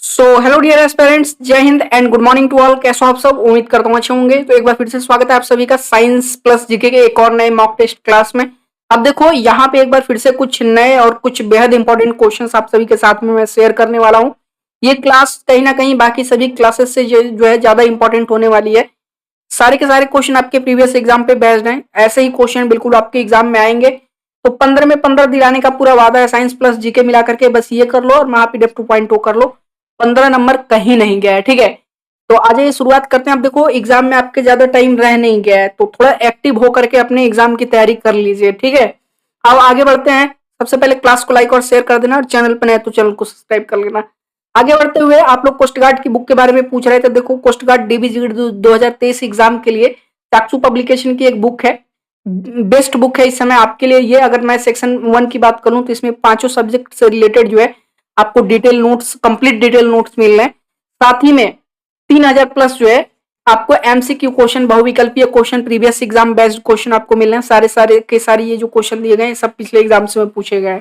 So hello dear aspirants, जय हिंद and good morning to all. कैसे हो आप सब? उम्मीद करता हूँ अच्छे होंगे। तो एक बार फिर से स्वागत है आप सभी का साइंस प्लस जीके के एक और नए मॉक टेस्ट क्लास में। अब देखो यहाँ पे एक बार फिर से कुछ नए और कुछ बेहद इंपॉर्टेंट क्वेश्चंस आप सभी के साथ में मैं शेयर करने वाला हूँ। ये क्लास कहीं ना कहीं बाकी सभी क्लासेस से जो है ज्यादा इंपॉर्टेंट होने वाली है। सारे के सारे क्वेश्चन आपके प्रीवियस एग्जाम पे बेस्ड हैं। ऐसे ही क्वेश्चन बिल्कुल आपके एग्जाम में आएंगे। तो 15 में 15 दिलाने का पूरा वादा है। साइंस प्लस जीके मिला करके बस ये कर लो और महापीडीएफ 2.0 कर लो। 15 नंबर कहीं नहीं गया है, ठीक है। तो आज ये शुरुआत करते हैं। अब देखो एग्जाम में आपके ज्यादा टाइम रह नहीं गया है, तो थोड़ा एक्टिव होकर के अपने एग्जाम की तैयारी कर लीजिए, ठीक है। अब आगे बढ़ते हैं। सबसे पहले क्लास को लाइक और शेयर कर देना और चैनल पर नए तो चैनल को सब्सक्राइब कर लेना। आगे बढ़ते हुए आप लोग कोस्ट गार्ड की बुक के बारे में पूछ रहे थे। देखो कोस्ट गार्ड डीबीजी 2023 एग्जाम के लिए चाक्षु पब्लिकेशन की एक बुक है। बेस्ट बुक है इस समय आपके लिए ये। अगर मैं सेक्शन 1 की बात करूं तो इसमें पांचों सब्जेक्ट से रिलेटेड जो है आपको detail notes, complete detail notes मिल रहे हैं। साथ ही में 3000 प्लस जो है आपको एमसीक्यू क्वेश्चन, बहुविकल्पीय question, previous exam based question आपको मिल रहे हैं। सारे ये जो क्वेश्चन दिए गए हैं सब पिछले एग्जाम से पूछे गए हैं,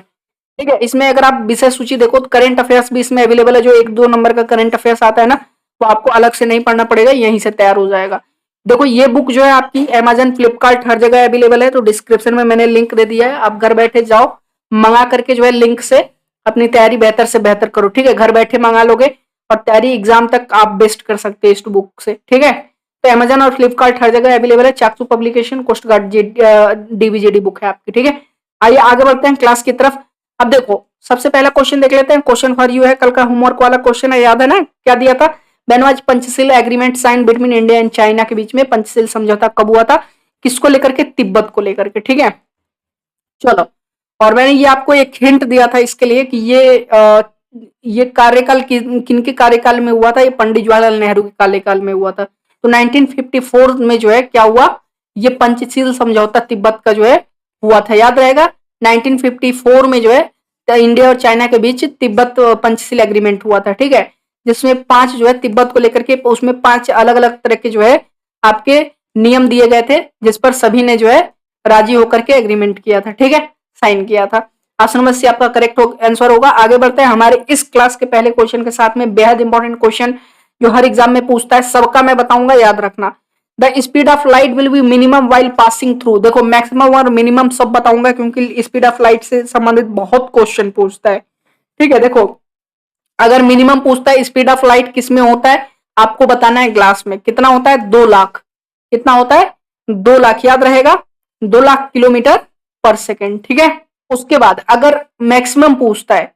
ठीक है। इसमें अगर आप विषय सूची देखो तो करंट अफेयर्स भी इसमें अवेलेबल है। जो 1-2 नंबर का करंट अफेयर्स आता है ना, वो आपको अलग से नहीं पढ़ना पड़ेगा, यहीं से तैयार हो जाएगा। देखो ये बुक जो है आपकी अमेजन, फ्लिपकार्ट हर जगह अवेलेबल है। तो डिस्क्रिप्शन में मैंने लिंक दे दिया है, आप घर बैठे जाओ मंगा करके जो है लिंक से अपनी तैयारी बेहतर से बेहतर करो, ठीक है। घर बैठे मंगा लोगे और तैयारी एग्जाम तक आप बेस्ट कर सकते हैं इस बुक से, ठीक है। तो अमेजन और फ्लिपकार्ट हर जगह अवेलेबल है। चाक्षु पब्लिकेशन कोस्ट गार्ड डीवीजेडी बुक है आपकी, ठीक है। आइए आगे बढ़ते हैं क्लास की तरफ। अब देखो सबसे पहला क्वेश्चन देख लेते हैं। क्वेश्चन फॉर यू है, कल का होमवर्क वाला क्वेश्चन है, याद है ना? क्या दिया था? When was Panchsheel agreement sign between India and China के बीच में पंचशील समझौता कब हुआ था? किसको लेकर के? तिब्बत को लेकर के, ठीक है। चलो, और मैंने ये आपको एक हिंट दिया था इसके लिए कि ये कार्यकाल किनके कार्यकाल में हुआ था? ये पंडित जवाहरलाल नेहरू के कार्यकाल में हुआ था। तो 1954 में जो है क्या हुआ? ये पंचशील समझौता तिब्बत का जो है हुआ था, याद रहेगा। 1954 में जो है इंडिया और चाइना के बीच तिब्बत पंचशील एग्रीमेंट हुआ था, ठीक है। जिसमें 5 जो है तिब्बत को लेकर के, उसमें 5 अलग अलग तरह के जो है आपके नियम दिए गए थे, जिस पर सभी ने जो है राजी होकर के एग्रीमेंट किया था, ठीक है, साइन किया था। ऑप्शन नंबर सी आपका करेक्ट आंसर होगा। आगे बढ़ते हैं हमारे इस क्लास के पहले क्वेश्चन के साथ में। बेहद इंपॉर्टेंट क्वेश्चन जो हर एग्जाम में पूछता है, सबका मैं बताऊंगा, याद रखना। The speed of light will be minimum while passing through. देखो मैक्सिमम और मिनिमम सब बताऊंगा, क्योंकि स्पीड ऑफ लाइट से संबंधित बहुत क्वेश्चन पूछता है, ठीक है। देखो अगर मिनिमम पूछता है स्पीड ऑफ लाइट किस में होता है, आपको बताना है ग्लास में। कितना होता है? 2 लाख। कितना होता है? 2 लाख, याद रहेगा। 2 लाख किलोमीटर पर सेकेंड, ठीक है। उसके बाद अगर मैक्सिमम पूछता है,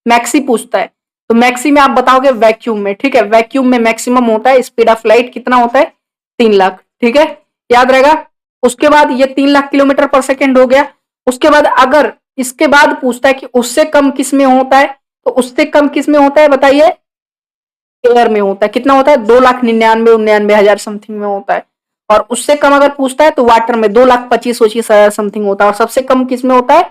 मैक्सी पूछता है, तो मैक्सी में आप बताओगे वैक्यूम में, ठीक है। वैक्यूम में मैक्सिमम होता है स्पीड ऑफ लाइट, कितना होता है? 3 लाख, ठीक है, याद रहेगा। उसके बाद ये 3 लाख किलोमीटर पर सेकेंड हो गया। उसके बाद अगर इसके बाद पूछता है कि उससे कम किस में होता है, तो उससे कम किस में होता है बताइए? एयर में होता है। कितना होता है? 2,99,99,000 समथिंग में होता है। और उससे कम अगर पूछता है तो वाटर में 2,25,25,000 समथिंग होता है। और सबसे कम किस में होता है?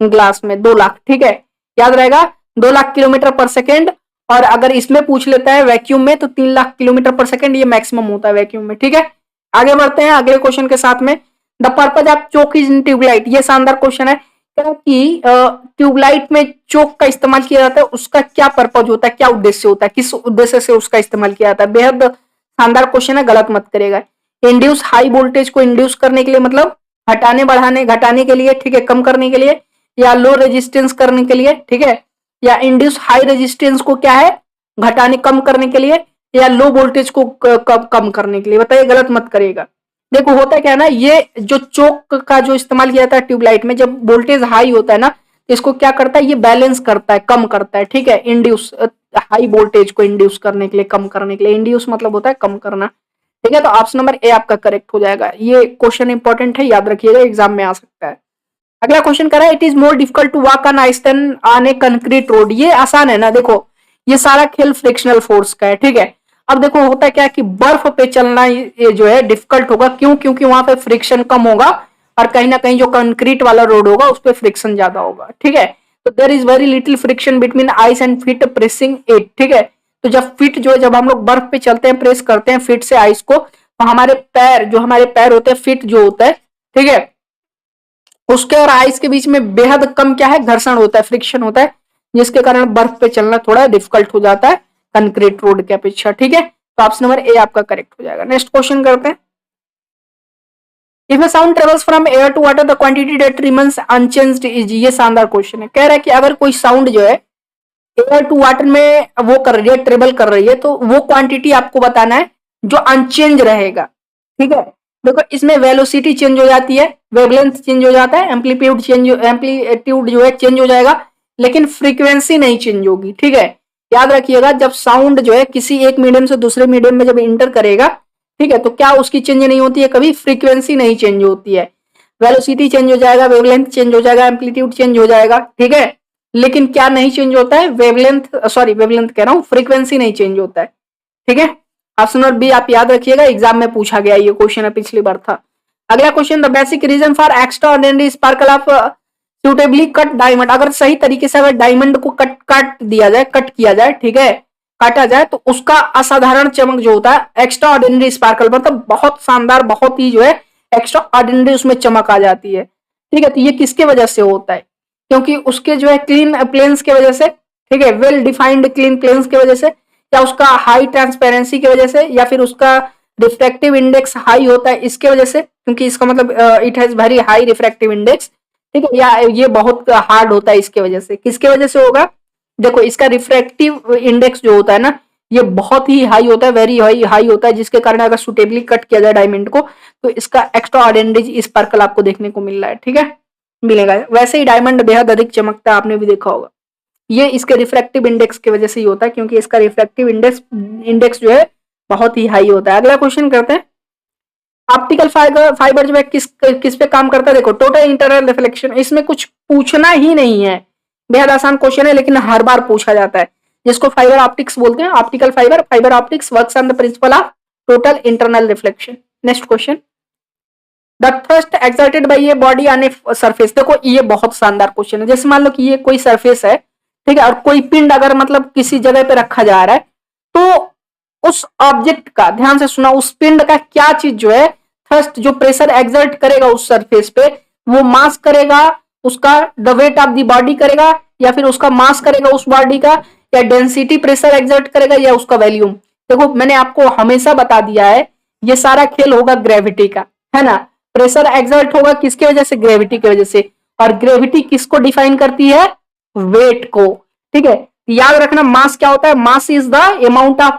ग्लास में 2 लाख, ठीक है, याद रहेगा। 2 लाख किलोमीटर पर सेकेंड। और अगर इसमें पूछ लेता है वैक्यूम में, तो 3 लाख किलोमीटर पर सेकेंड, ये मैक्सिमम होता है वैक्यूम में, ठीक है। आगे बढ़ते हैं अगले क्वेश्चन के साथ में। The purpose of choke is in tubelight. ये शानदार क्वेश्चन है। कि ट्यूबलाइट में चोक का इस्तेमाल किया जाता है, उसका क्या पर्पज होता है, क्या उद्देश्य होता है, किस उद्देश्य से उसका इस्तेमाल किया जाता है? बेहद शानदार क्वेश्चन है, गलत मत करेगा। इंड्यूस हाई वोल्टेज को इंड्यूस करने के लिए, मतलब हटाने बढ़ाने घटाने के लिए, ठीक है, कम करने के लिए, या लो रेजिस्टेंस करने के लिए, ठीक है, या इंड्यूस हाई रेजिस्टेंस को क्या है? घटाने कम करने के लिए, या लो वोल्टेज को कम करने के लिए? बताइए, गलत मत करिएगा। देखो होता क्या है ना, ये जो चोक का जो इस्तेमाल किया जाता है ट्यूबलाइट में, जब वोल्टेज हाई होता है ना, तो इसको क्या करता है? ये बैलेंस करता है, कम करता है, ठीक है। इंड्यूस हाई वोल्टेज को इंड्यूस करने के लिए, कम करने के लिए। इंड्यूस मतलब होता है कम करना, ठीक है। तो ऑप्शन नंबर ए आपका करेक्ट हो जाएगा। ये क्वेश्चन इंपॉर्टेंट है, याद रखिएगा, एग्जाम में आ सकता है। अगला क्वेश्चन कर रहा है, it is more difficult to walk on ice than on a concrete road. ये आसान है ना। देखो ये सारा खेल फ्रिक्शनल फोर्स का है, ठीक है। अब देखो होता क्या है कि बर्फ पे चलना ये जो है डिफिकल्ट होगा। क्यों? क्योंकि वहां पे फ्रिक्शन कम होगा, और कहीं ना कहीं जो कंक्रीट वाला रोड होगा उस पर फ्रिक्शन ज्यादा होगा, ठीक है। तो there is very little friction between ice and feet pressing it, ठीक है। तो जब फीट जो है, जब हम लोग बर्फ पे चलते हैं, प्रेस करते हैं फीट से आइस को, तो हमारे पैर, जो हमारे पैर होते हैं, फीट जो होता है, ठीक है, उसके और आइस के बीच में बेहद कम क्या है? घर्षण होता है, फ्रिक्शन होता है, जिसके कारण बर्फ पे चलना थोड़ा डिफिकल्ट हो जाता है कंक्रीट रोड के अपेक्षा। ठीक है, तो ऑप्शन नंबर ए आपका करेक्ट हो जाएगा। नेक्स्ट क्वेश्चन करते हैं। If a sound travels from air to water the quantity that remains unchanged is, ये शानदार क्वेश्चन है। कह रहा है कि अगर कोई साउंड जो है एयर टू वाटर में वो कर रही है, ट्रेवल कर रही है, तो वो क्वांटिटी आपको बताना है जो अनचेंज रहेगा। ठीक है, देखो इसमें वेलोसिटी चेंज हो जाती है, वेवलेंथ चेंज हो जाता है, एम्पलीट्यूड जो है चेंज हो जाएगा, लेकिन फ्रीक्वेंसी नहीं चेंज होगी। ठीक है, याद रखिएगा जब साउंड जो है किसी एक मीडियम से दूसरे मीडियम में जब इंटर करेगा, ठीक है, तो क्या उसकी चेंज नहीं होती है, कभी फ्रीक्वेंसी नहीं चेंज होती है। वेलोसिटी चेंज हो जाएगा, वेवलेंथ चेंज हो जाएगा, एम्पलीट्यूड चेंज हो जाएगा। ठीक है, लेकिन क्या नहीं चेंज होता है, वेवलेंथ कह रहा हूं, फ्रीक्वेंसी नहीं चेंज होता है। ठीक है, ऑप्शन नंबर बी आप याद रखिएगा, एग्जाम में पूछा गया ये क्वेश्चन है, पिछली बार था। अगला question, the basic reason for extraordinary sparkle of suitably cut diamond, अगर सही तरीके से अगर डायमंड को कट दिया जाए, कट किया जाए, ठीक है, काटा जाए, तो उसका असाधारण चमक जो होता है, एक्स्ट्रा ऑर्डिनरी स्पार्कल, मतलब बहुत शानदार, बहुत ही जो है एक्स्ट्रा ऑर्डिनरी उसमें चमक आ जाती है। ठीक है, तो ये किसके वजह से होता है, क्योंकि उसके जो है क्लीन प्लेन्स के वजह से, ठीक है, वेल डिफाइंड क्लीन प्लेन्स की वजह से, या उसका हाई ट्रांसपेरेंसी की वजह से, या फिर उसका रिफ्रैक्टिव इंडेक्स हाई होता है इसके वजह से, क्योंकि इसका मतलब it has very high refractive index. ठीक है, या ये बहुत हार्ड होता है इसके वजह से। किसके वजह से होगा, देखो इसका रिफ्रैक्टिव इंडेक्स जो होता है ना, ये बहुत ही हाई होता है, वेरी हाई होता है, जिसके कारण अगर सुटेबली कट किया जाए डायमंड को, तो इसका एक्स्ट्रा ऑर्डिनरी स्पार्कल आपको देखने को मिल रहा है। ठीक है, मिलेगा। वैसे ही डायमंड बेहद अधिक चमकता है, आपने भी देखा होगा, ये इसके रिफ्रैक्टिव इंडेक्स की वजह से ही होता है, क्योंकि इसका रिफ्रैक्टिव इंडेक्स जो है बहुत ही हाई होता है। अगला क्वेश्चन करते हैं, ऑप्टिकल फाइबर जो है किस पे काम करता है, देखो टोटल इंटरनल रिफ्लेक्शन, इसमें कुछ पूछना ही नहीं है, बेहद आसान क्वेश्चन है, लेकिन हर बार पूछा जाता है, जिसको फाइबर ऑप्टिक्स बोलते हैं। Optical fibre optics works on the principle of total internal reflection. Next question, the thrust exerted by a body on a surface, देखो ये बहुत शानदार क्वेश्चन है। जैसे मान लो कि ये कोई सरफेस है, ठीक है, और कोई पिंड अगर मतलब किसी जगह पे रखा जा रहा है, तो उस ऑब्जेक्ट का, ध्यान से सुना, उस पिंड का क्या चीज जो है थ्रस्ट, जो प्रेशर एक्सर्ट करेगा उस सरफेस पे, वो मास करेगा उसका, the weight of the body करेगा, या फिर उसका मास करेगा उस बॉडी का, या डेंसिटी प्रेशर एक्सर्ट करेगा, या उसका वॉल्यूम। देखो मैंने आपको हमेशा बता दिया है, ये सारा खेल होगा ग्रेविटी का, है ना। प्रेशर एक्सर्ट होगा किसकी वजह से, ग्रेविटी की वजह से, और ग्रेविटी किसको डिफाइन करती है, वेट को। ठीक है, याद रखना मास क्या होता है, mass is the amount of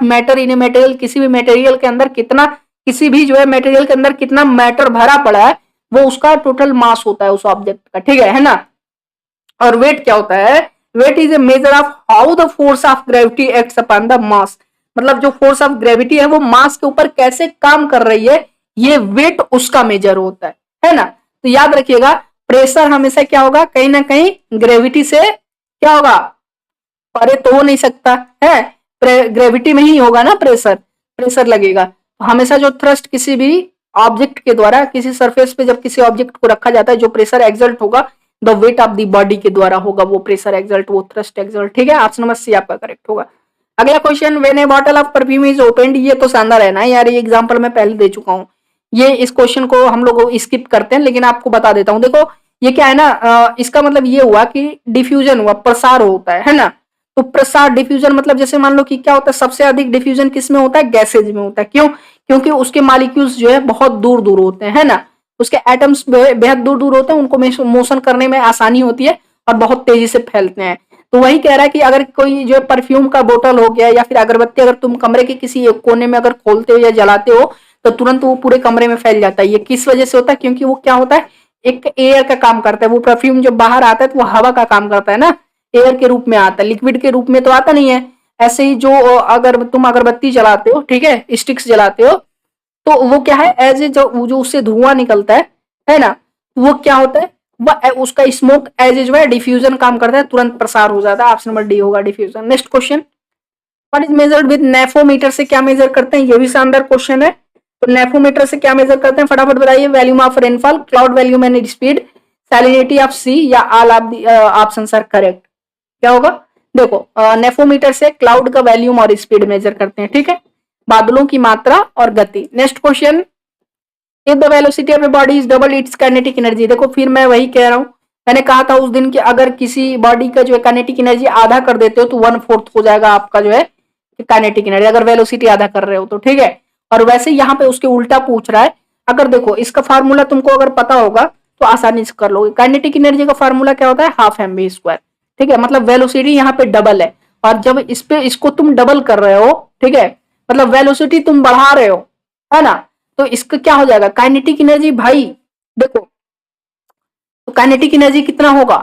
matter in a material, किसी भी मटेरियल के अंदर कितना, किसी भी जो है मटेरियल के अंदर कितना मैटर भरा पड़ा है, वो उसका टोटल मास होता है उस ऑब्जेक्ट का। ठीक है ना। और वेट क्या होता है, weight is a measure of how the force of gravity acts upon the mass, मतलब जो फोर्स ऑफ ग्रेविटी है वो मास के ऊपर कैसे काम कर रही है, ये वेट उसका मेजर होता है ना। तो याद रखिएगा प्रेशर हमेशा क्या होगा, कहीं ना कहीं ग्रेविटी से क्या होगा, परे तो हो नहीं सकता है, ग्रेविटी में ही होगा ना प्रेशर लगेगा। हमेशा जो थ्रस्ट किसी भी ऑब्जेक्ट के द्वारा किसी सरफेस पे जब किसी ऑब्जेक्ट को रखा जाता है, जो प्रेशर एक्सर्ट होगा the weight of the body के द्वारा होगा वो प्रेशर एक्सर्ट, वो थ्रस्ट एक्सर्ट। ठीक है, ऑप्शन नंबर सी आपका करेक्ट होगा। अगला question, when A bottle of perfume is opened, ये तो शानदार है ना यार, ये एग्जांपल मैं पहले दे चुका हूँ, ये इस क्वेश्चन को हम लोग स्किप करते हैं, लेकिन आपको बता देता हूँ। देखो ये क्या है ना, इसका मतलब ये हुआ कि डिफ्यूजन हुआ, प्रसार होता है ना। तो प्रसार डिफ्यूजन मतलब जैसे मान लो कि क्या होता है, सबसे अधिक डिफ्यूजन किस में होता है, गैसेज में होता है। क्यों, क्योंकि उसके मॉलिक्यूल्स जो है बहुत दूर दूर होते हैं, है ना, उसके एटम्स बेहद दूर दूर होते हैं, उनको मोशन करने में आसानी होती है और बहुत तेजी से फैलते हैं। तो वही कह रहा है कि अगर कोई जो परफ्यूम का बोतल हो गया या फिर अगरबत्ती, अगर तुम कमरे के किसी एक कोने में अगर खोलते हो या जलाते हो, तो तुरंत वो पूरे कमरे में फैल जाता है। ये किस वजह से होता है, क्योंकि वो क्या होता है, एक एयर का काम करता है। वो परफ्यूम जब बाहर आता है तो वो हवा का काम करता है ना, एयर के रूप में आता है, लिक्विड के रूप में तो आता नहीं है। ऐसे ही जो अगर तुम अगरबत्ती जलाते हो, ठीक है, स्टिक्स जलाते हो, तो वो क्या है, एज ए जो उससे धुआं निकलता है ना, वो क्या होता है, वह उसका स्मोक एज ए जो है डिफ्यूजन काम करता है, तुरंत प्रसार हो जाता है। ऑप्शन नंबर डी होगा diffusion. Next question, what is measured with nephelometer, से क्या मेजर करते हैं, ये भी शानदार क्वेश्चन है। तो नेफोमीटर से क्या मेजर करते हैं, फटाफट बताइए। Volume of rainfall, cloud volume and speed, salinity of sea, या all of the options are correct. क्या होगा, देखो नेफोमीटर से क्लाउड का वॉल्यूम और स्पीड मेजर करते हैं, ठीक है, बादलों की मात्रा और गति। Next question, if the velocity of a body is double it's kinetic energy, देखो फिर मैं वही कह रहा हूं, मैंने कहा था उस दिन कि अगर किसी बॉडी का जो है काइनेटिक एनर्जी आधा कर देते हो तो 1/4 हो जाएगा आपका जो है काइनेटिक एनर्जी, अगर वेलोसिटी आधा कर रहे हो तो, ठीक है। और वैसे यहाँ पे उसके उल्टा पूछ रहा है। अगर देखो इसका फार्मूला तुमको अगर पता होगा तो आसानी से कर लोगे। काइनेटिक एनर्जी का फार्मूला क्या होता है, हाफ एम वी स्क्वायर, ठीक है। मतलब वेलोसिटी यहाँ पे डबल है, और जब इस पे इसको तुम डबल कर रहे हो, ठीक है, मतलब वेलोसिटी तुम बढ़ा रहे हो, है ना, तो इसका क्या हो जाएगा काइनेटिक एनर्जी भाई। देखो तो काइनेटिक एनर्जी कितना होगा,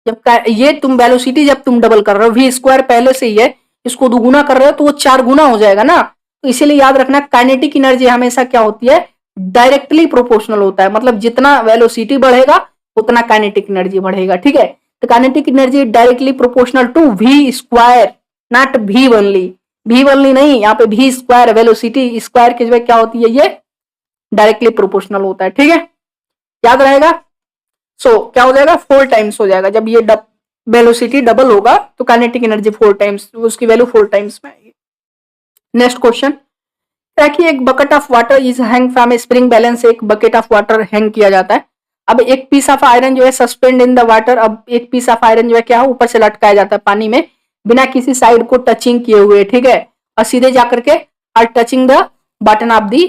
जब ये तुम वेलोसिटी जब तुम डबल कर रहे हो, वी स्क्वायर पहले से ही है, इसको दुगुना कर रहे हो तो वो 4 गुना हो जाएगा ना। तो इसीलिए याद रखना काइनेटिक एनर्जी हमेशा क्या होती है, डायरेक्टली प्रोपोर्शनल होता है। मतलब जितना वेलोसिटी बढ़ेगा उतना काइनेटिक एनर्जी बढ़ेगा, ठीक है। तो kinetic energy directly proportional to v square, not v only, v only नहीं, यहाँ पे वी स्क्वायर, वेलोसिटी स्क्वायर की जगह क्या होती है, ये डायरेक्टली प्रोपोर्शनल होता है, ठीक है, याद रहेगा। क्या हो जाएगा, 4 टाइम्स हो जाएगा। जब ये वेलोसिटी डबल होगा तो काइनेटिक एनर्जी 4 टाइम्स, उसकी वैल्यू 4 टाइम्स में आएगी। नेक्स्ट क्वेश्चन, कि एक bucket of water is hang from A spring balance, एक बकेट ऑफ वाटर हैंग किया जाता है। अब एक पीस ऑफ आयरन जो है सस्पेंड इन द वाटर, अब एक पीस ऑफ आयरन जो है क्या है, ऊपर से लटकाया जाता है पानी में बिना किसी साइड को टचिंग किए हुए, ठीक है, और सीधे जाकर के are touching the button of the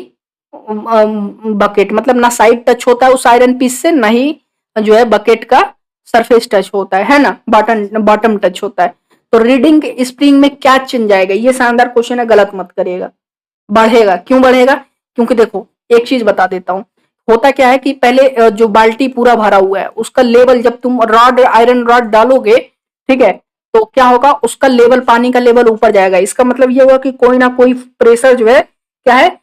bucket, मतलब ना साइड टच होता है उस आयरन पीस से, ना ही जो है बकेट का सरफेस टच होता है ना, बॉटम टच होता है। तो रीडिंग स्प्रिंग में क्या चेंज आएगा, ये शानदार क्वेश्चन है, गलत मत करिएगा। बढ़ेगा, क्यों बढ़ेगा, क्योंकि देखो एक चीज बता देता हूं, होता क्या है कि पहले जो बाल्टी पूरा भरा हुआ है उसका लेवल जब तुम आयरन रॉड डालोगे, ठीक है, तो क्या होगा, उसका लेवल, पानी का लेवल ऊपर जाएगा। इसका मतलब ये होगा कि कोई ना कोई प्रेशर जो है क्या है,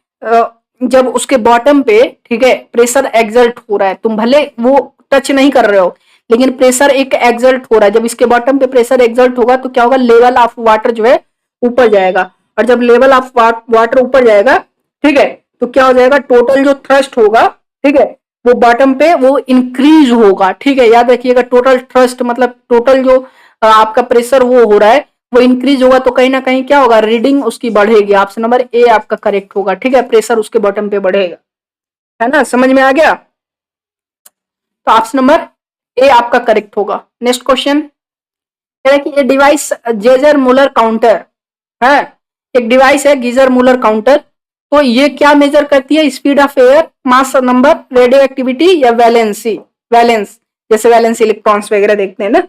जब उसके बॉटम पे, ठीक है, प्रेशर एक्सर्ट हो रहा है, तुम भले वो टच नहीं कर रहे हो लेकिन प्रेशर एक एक्सर्ट हो रहा है। जब इसके बॉटम पे प्रेशर एक्सर्ट होगा तो क्या होगा, लेवल ऑफ वाटर जो है ऊपर जाएगा, और जब लेवल ऑफ वाटर ऊपर जाएगा, ठीक है, तो क्या हो जाएगा, टोटल जो थ्रस्ट होगा, ठीक है, वो बॉटम पे वो इंक्रीज होगा, ठीक है, याद रखिएगा। टोटल थ्रस्ट मतलब टोटल जो आपका प्रेशर वो हो रहा है वो इंक्रीज होगा, तो कहीं ना कहीं क्या होगा, रीडिंग उसकी बढ़ेगी। ऑप्शन नंबर ए आपका करेक्ट होगा, ठीक है, प्रेशर उसके बॉटम पे बढ़ेगा, है ना, समझ में आ गया। तो ऑप्शन नंबर ए आपका करेक्ट होगा। नेक्स्ट क्वेश्चन है कि ये डिवाइस जेजर मुलर काउंटर है, एक डिवाइस है गीजर मुलर काउंटर, तो ये क्या मेजर करती है, speed of air, mass number, radio activity या वैलेंसी, वैलेंस, जैसे वैलेंस इलेक्ट्रॉन्स वगैरह देखते हैं ना,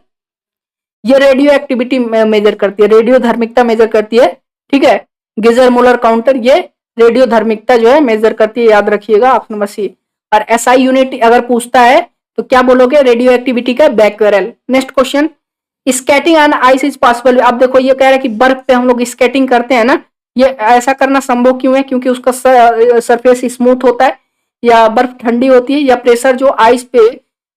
ये रेडियो एक्टिविटी मेजर करती है, रेडियो धर्मिकता मेजर करती है, ठीक है। गीजर मुलर काउंटर ये रेडियो धर्मिकता जो है मेजर करती है, याद रखिएगा, ऑप्शन नंबर सी। और एसआई यूनिट अगर पूछता है तो क्या बोलोगे, रेडियो एक्टिविटी का Becquerel. Next question, skating on ice is possible. अब देखो ये कह रहा है कि बर्फ पे हम लोग स्केटिंग करते हैं ना, ये ऐसा करना संभव क्यों है, क्योंकि उसका सरफेस स्मूथ होता है, या बर्फ ठंडी होती है, या प्रेशर जो आइस पे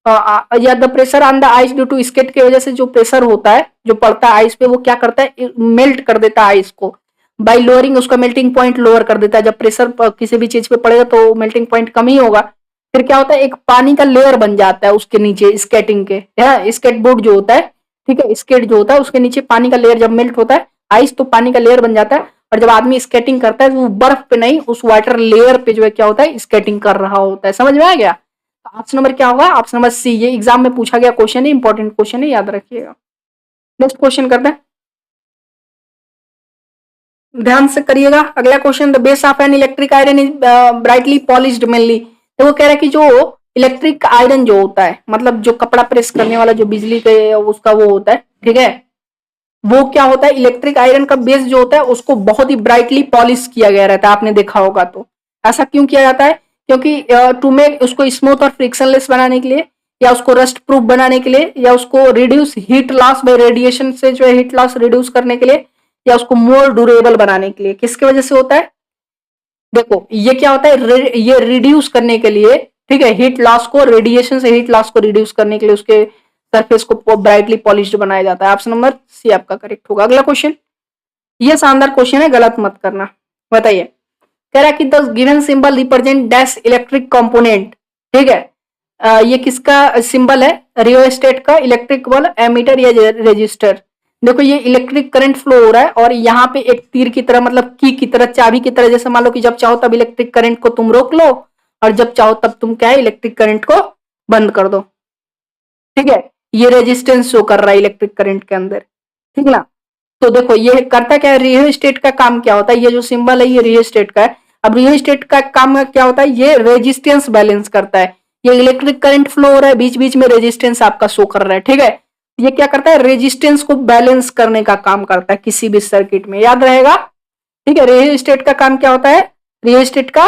या the pressure on the ice due to skate की वजह से जो प्रेशर होता है जो पड़ता है आइस पे, वो क्या करता है, मेल्ट कर देता है आइस को, बाई लोअरिंग, उसका मेल्टिंग पॉइंट लोअर कर देता है। जब प्रेशर किसी भी चीज पे पड़ेगा तो मेल्टिंग पॉइंट कम ही होगा, फिर क्या होता है, एक पानी का लेयर बन जाता है उसके नीचे स्केटिंग के, है स्केट बोर्ड जो होता है, ठीक है, स्केट जो होता है उसके नीचे पानी का लेयर जब मेल्ट होता है आइस, तो पानी का लेयर बन जाता है, और जब आदमी स्केटिंग करता है तो वो बर्फ पे नहीं, उस वाटर लेयर पे जो है क्या होता है, स्केटिंग कर रहा होता है। समझ में आ गया। ऑप्शन नंबर क्या होगा, ऑप्शन नंबर सी, ये एग्जाम में पूछा गया क्वेश्चन है, इंपॉर्टेंट क्वेश्चन है, याद रखिएगा। नेक्स्ट क्वेश्चन करते हैं, ध्यान से करिएगा। अगला question, the base of an electric iron is brightly polished mainly. तो वो कह रहा है कि जो इलेक्ट्रिक आयरन जो होता है, मतलब जो कपड़ा प्रेस करने वाला जो बिजली के उसका वो होता है, ठीक है, वो क्या होता है, इलेक्ट्रिक आयरन का बेस जो होता है उसको बहुत ही ब्राइटली पॉलिश किया गया रहता है, आपने देखा होगा। तो ऐसा क्यों किया जाता है, क्योंकि टू मेक उसको स्मूथ और फ्रिक्शनलेस बनाने के लिए, या उसको रस्ट प्रूफ बनाने के लिए, या उसको reduce heat loss by radiation से जो है हीट लॉस रिड्यूस करने के लिए, या उसको मोर ड्यूरेबल बनाने के लिए। किसकी वजह से होता है, देखो ये क्या होता है, ये रिड्यूस करने के लिए, ठीक है, हीट लॉस को, रेडिएशन से हीट लॉस को रिड्यूस करने के लिए उसके सरफेस को ब्राइटली पॉलिश्ड बनाया जाता है। ऑप्शन नंबर सी आपका करेक्ट होगा। अगला क्वेश्चन, ये शानदार क्वेश्चन है, गलत मत करना। बताइए, कह रहा है कि the given symbol represent dash electric component, ठीक है, ये किसका सिंबल है, रियोस्टेट का, इलेक्ट्रिक बल, एमीटर या रेजिस्टर। देखो ये इलेक्ट्रिक करंट फ्लो हो रहा है, और यहाँ पे एक तीर की तरह, मतलब की तरह, चाबी की तरह, जैसे मान लो कि जब चाहो तब इलेक्ट्रिक करंट को तुम रोक लो, और जब चाहो तब तुम क्या है, इलेक्ट्रिक करंट को बंद कर दो। ठीक है, ये रेजिस्टेंस शो कर रहा है इलेक्ट्रिक करंट के अंदर, ठीक ना। तो देखो ये करता क्या है, रियोस्टेट का काम क्या होता है, ये जो सिंबल है ये रियोस्टेट का है। अब रियोस्टेट का काम क्या होता है, ये रेजिस्टेंस बैलेंस करता है। ये इलेक्ट्रिक करंट फ्लो हो रहा है, बीच बीच में रेजिस्टेंस आपका शो कर रहा है, ठीक है। ये क्या करता है, रेजिस्टेंस को बैलेंस करने का काम करता है किसी भी सर्किट में, याद रहेगा, ठीक है। रियोस्टेट का काम क्या होता है, रियोस्टेट का,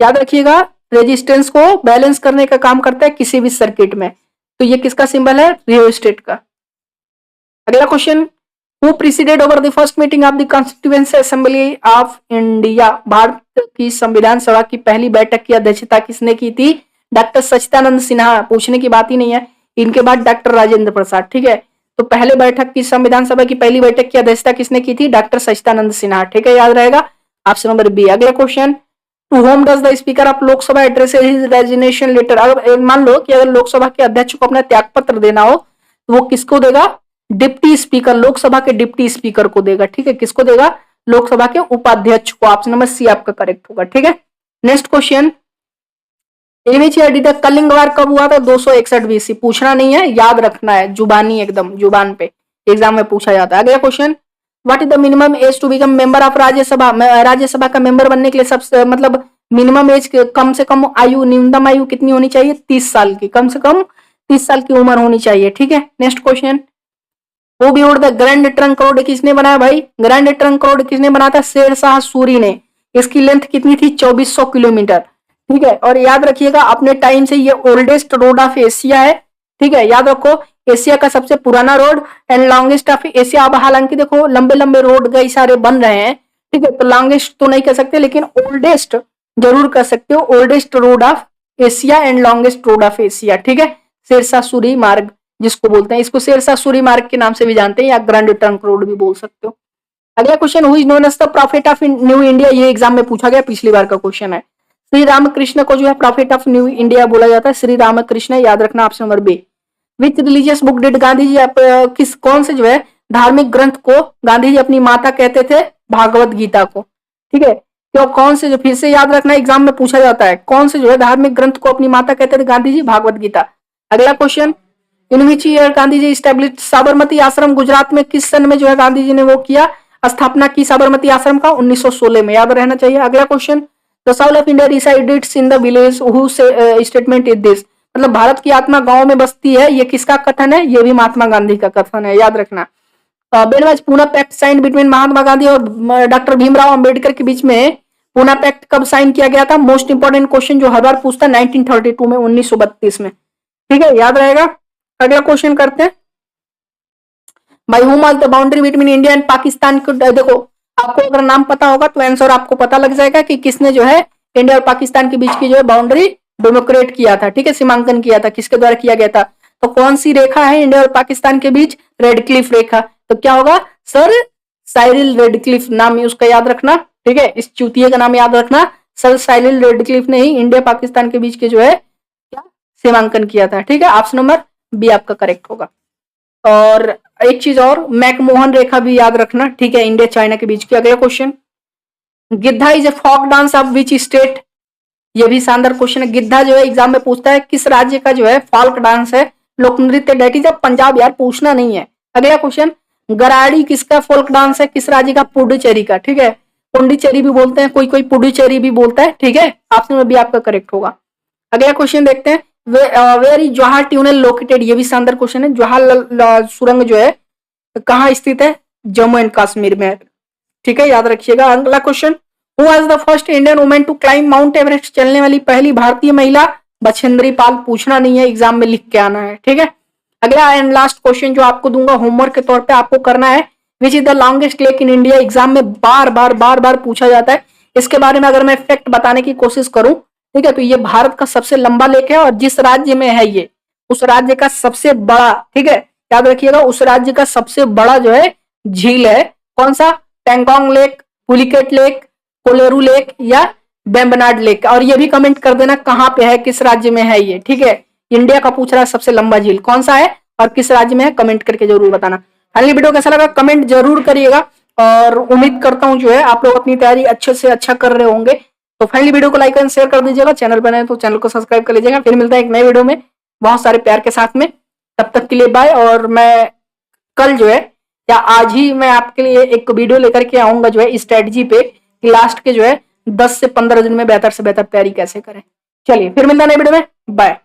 याद रखिएगा, रेजिस्टेंस को बैलेंस करने का काम करता है किसी भी सर्किट में। तो ये किसका सिंबल है, रियोस्टेट का। अगला question, who preceded over the first meeting of the constituency assembly of India, Bharat की संविधान सभा की पहली बैठक की अध्यक्षता किसने की थी, डॉक्टर सच्चिदानंद सिन्हा, पूछने की बात ही नहीं है। इनके बाद डॉक्टर राजेंद्र प्रसाद, ठीक है। तो पहले बैठक की, संविधान सभा की पहली बैठक की अध्यक्षता किसने की थी, डॉक्टर सच्चिदानंद सिन्हा, ठीक है, याद रहेगा, ऑप्शन नंबर बी। अगला question, to whom does the speaker of Lok Sabha address his resignation letter, अगर मान लो कि अगर लोकसभा के अध्यक्ष को अपना त्याग पत्र देना हो तो वो किसको देगा, डिप्टी स्पीकर, लोकसभा के डिप्टी स्पीकर को देगा, ठीक है। किसको देगा, लोकसभा के उपाध्यक्ष को। ऑप्शन नंबर सी आपका करेक्ट होगा, ठीक है। नेक्स्ट क्वेश्चन, कलिंग वार कब हुआ था, 261 बीसी, पूछना नहीं है, याद रखना है, जुबानी, एकदम जुबान पे एग्जाम में पूछा जाता है। अगला question, what is the minimum age to become member of Rajya Sabha, Rajya Sabha का मेंबर बनने के लिए सबसे मतलब मिनिमम एज, कम से कम आयु, न्यूनतम आयु कितनी होनी चाहिए, 30 साल की, कम से कम 30 साल की उम्र होनी चाहिए, ठीक है। नेक्स्ट क्वेश्चन, वो भी उड़ द ग्रैंड ट्रंक रोड किसने बनाया भाई, ग्रैंड ट्रंक रोड किसने बनाया था, शेरशाह सूरी ने। इसकी लेंथ कितनी थी, 2400 किलोमीटर, ठीक है। और याद रखिएगा अपने टाइम से ये ओल्डेस्ट रोड ऑफ एशिया है, ठीक है, याद रखो, एशिया का सबसे पुराना road and longest of Asia. अब हालांकि देखो लंबे लंबे रोड कई सारे बन रहे हैं, ठीक है, तो लॉन्गेस्ट तो नहीं कह सकते लेकिन ओल्डेस्ट जरूर कह सकते हो, oldest road of Asia and longest road of Asia, ठीक है, शेरशाह सूरी मार्ग जिसको बोलते हैं, इसको शेरशाह सूरी मार्ग के नाम से भी जानते हैं या ग्रैंड ट्रंक रोड भी बोल सकते हो। अगला question, who is known as the prophet of new India, ये एग्जाम में पूछा गया, पिछली बार का क्वेश्चन है। श्री रामकृष्ण को जो है प्रॉफिट ऑफ न्यू इंडिया बोला जाता है, श्री रामकृष्ण, याद रखना, option number B. Which religious book did Gandhi ji, किस कौन से जो है धार्मिक ग्रंथ को गांधी जी अपनी माता कहते थे, भागवत गीता को, ठीक है। क्यों, कौन से, जो फिर से याद रखना एग्जाम में पूछा जाता है, कौन से जो है धार्मिक ग्रंथ को अपनी माता कहते थे गांधी जी, भागवत गीता। अगला question, in which year Gandhi ji establish Sabarmati Ashram, Gujarat में किस सन में जो है गांधी जी ने वो किया, स्थापना की साबरमती आश्रम का, 1916 में, याद रहना चाहिए। अगला question, the Saul of India resides in the village, who statement is this, मतलब भारत की आत्मा गांव में बसती है, ये किसका कथन है, ये भी महात्मा गांधी का कथन है, याद रखना। Poona pact sign between Mahatma Gandhi और डॉक्टर भीमराव अंबेडकर के बीच में पूना पैक्ट कब साइन किया गया था, मोस्ट इंपोर्टेंट क्वेश्चन जो हर बार पूछता है, 1932 में, 1932 में, ठीक है, याद रहेगा। अगला क्वेश्चन करते हैं, बाई हुम was the boundary between India and Pakistan, देखो आपको अगर नाम पता होगा तो आंसर आपको पता लग जाएगा कि किसने जो है इंडिया और पाकिस्तान के बीच की जो है बाउंड्री डेमोक्रेट किया था, ठीक है, सीमांकन किया था, किसके द्वारा किया गया था, तो कौन सी रेखा है इंडिया और पाकिस्तान के बीच, रेडक्लिफ रेखा, तो क्या होगा, सर साइरिल रेडक्लिफ, नाम उसका याद रखना, ठीक है, इस चूतिए का नाम याद रखना, सर साइरिल रेडक्लिफ ने ही इंडिया पाकिस्तान के बीच के जो है क्या सीमांकन किया था, ठीक है, ऑप्शन नंबर बी आपका करेक्ट होगा। और एक चीज और, मैकमोहन रेखा भी याद रखना, ठीक है, इंडिया चाइना के बीच की। अगला question, Giddha is a folk dance of which state, ये भी शानदार क्वेश्चन है। गिद्धा जो है एग्जाम में पूछता है किस राज्य का जो है फोक डांस है, लोक नृत्य, डेट इज पंजाब, यार पूछना नहीं है। अगला क्वेश्चन, गराड़ी किसका फोक डांस है, किस राज्य का, पुडुचेरी का, ठीक है, पुंडीचेरी भी बोलते हैं, कोई कोई पुडुचेरी भी बोलता है, ठीक है, ऑप्शन में भी आपका करेक्ट होगा। अगला क्वेश्चन देखते हैं, where is Jawahar tunnel located, ये भी शानदार क्वेश्चन है। जवाहर सुरंग जो है कहाँ स्थित है, जम्मू एंड कश्मीर में, ठीक है, याद रखिएगा। अगला question, who was the first Indian women to climb mount Everest, चलने वाली पहली भारतीय महिला, बछेंद्री पाल, पूछना नहीं है, एग्जाम में लिख के आना है, ठीक है। अगला एंड लास्ट क्वेश्चन जो आपको दूंगा होमवर्क के तौर पे आपको करना है, which is the longest lake in India, exam में बार बार पूछा जाता है। इसके बारे में अगर मैं फैक्ट बताने की कोशिश करूं, ठीक है, तो ये भारत का सबसे लंबा लेक है और जिस राज्य में है ये उस राज्य का सबसे बड़ा, ठीक है, याद रखिएगा, उस राज्य का सबसे बड़ा जो है झील है, कौन सा, Pangong lake, Pulicat lake, Kolleru lake या बेम्बनाड लेक। और ये भी कमेंट कर देना कहाँ पे है, किस राज्य में है ये, ठीक है, इंडिया का पूछ रहा है सबसे लंबा झील कौन सा है और किस राज्य में है, कमेंट करके जरूर बताना। फाइनली वीडियो कैसा लगा कमेंट जरूर करिएगा और उम्मीद करता हूँ जो है आप लोग अपनी तैयारी अच्छे से अच्छा कर रहे होंगे। तो फाइनली वीडियो को लाइक एंड शेयर कर दीजिएगा, चैनल पर नए तो चैनल को सब्सक्राइब कर लीजिएगा। फिर मिलता है एक नए वीडियो में, बहुत सारे प्यार के साथ में। तब तक के लिए बाय। और मैं कल जो है या आज ही मैं आपके लिए एक वीडियो लेकर के आऊंगा जो है स्ट्रेटजी पे कि लास्ट के जो है 10 से 15 दिन में बेहतर से बेहतर तैयारी कैसे करें। चलिए फिर मिलता है नए वीडियो में। बाय।